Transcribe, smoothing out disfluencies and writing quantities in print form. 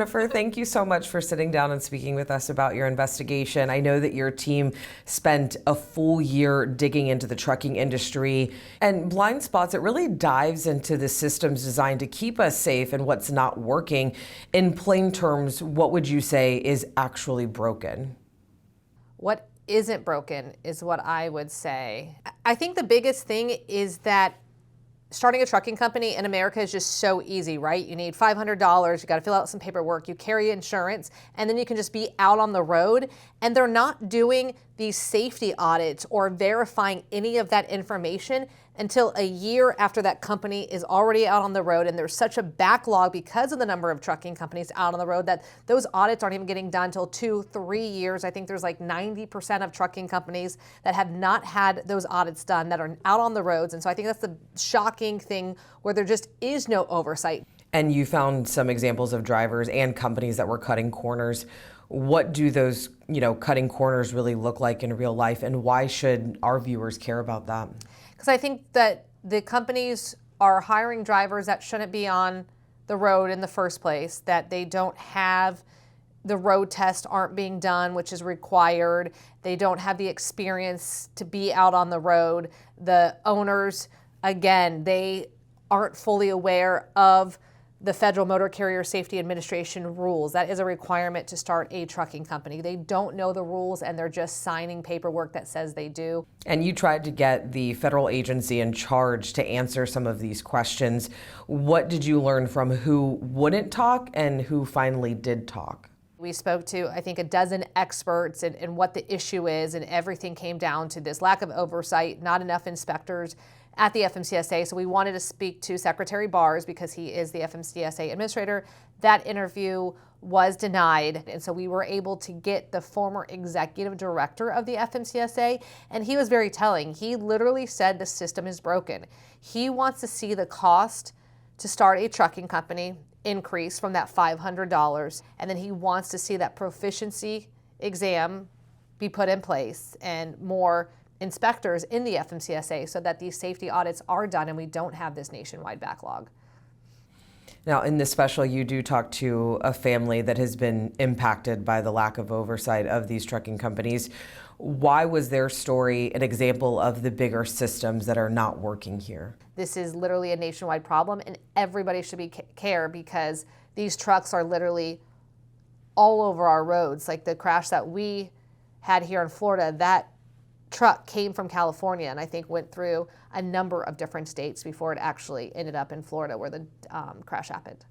Jennifer, thank you so much for sitting down and speaking with us about your investigation. I know that your team spent a full year digging into the trucking industry, and Blind Spots, it really dives into the systems designed to keep us safe and what's not working. In plain terms, what would you say is actually broken? What isn't broken is what I would say. I think the biggest thing is that starting a trucking company in America is just so easy, right? You need $500, you got to fill out some paperwork, you carry insurance, and then you can just be out on the road. And they're not doing these safety audits or verifying any of that information until a year after that company is already out on the road. And there's such a backlog because of the number of trucking companies out on the road that those audits aren't even getting done until 2-3 years. I think there's like 90% of trucking companies that have not had those audits done that are out on the roads. And so I think that's the shocking thing, where there just is no oversight. And you found some examples of drivers and companies that were cutting corners. What do those, cutting corners really look like in real life, and why should our viewers care about that? Because I think that the companies are hiring drivers that shouldn't be on the road in the first place, that they don't have the road tests aren't being done, which is required. They don't have the experience to be out on the road. The owners, again, they aren't fully aware of the Federal Motor Carrier Safety Administration rules. That is a requirement to start a trucking company. They don't know the rules, and they're just signing paperwork that says they do. And you tried to get the federal agency in charge to answer some of these questions. What did you learn from who wouldn't talk and who finally did talk? We spoke to, I think, a dozen experts and what the issue is, and everything came down to this lack of oversight, not enough inspectors at the FMCSA. So we wanted to speak to Secretary Bars because he is the FMCSA administrator. That interview was denied. And so we were able to get the former executive director of the FMCSA, and he was very telling. He literally said the system is broken. He wants to see the cost to start a trucking company increase from that $500, and then he wants to see that proficiency exam be put in place and more inspectors in the FMCSA so that these safety audits are done and we don't have this nationwide backlog. Now, in this special, you do talk to a family that has been impacted by the lack of oversight of these trucking companies. Why was their story an example of the bigger systems that are not working here? This is literally a nationwide problem, and everybody should care, because these trucks are literally all over our roads. Like the crash that we had here in Florida, that truck came from California and I think went through a number of different states before it actually ended up in Florida where the crash happened.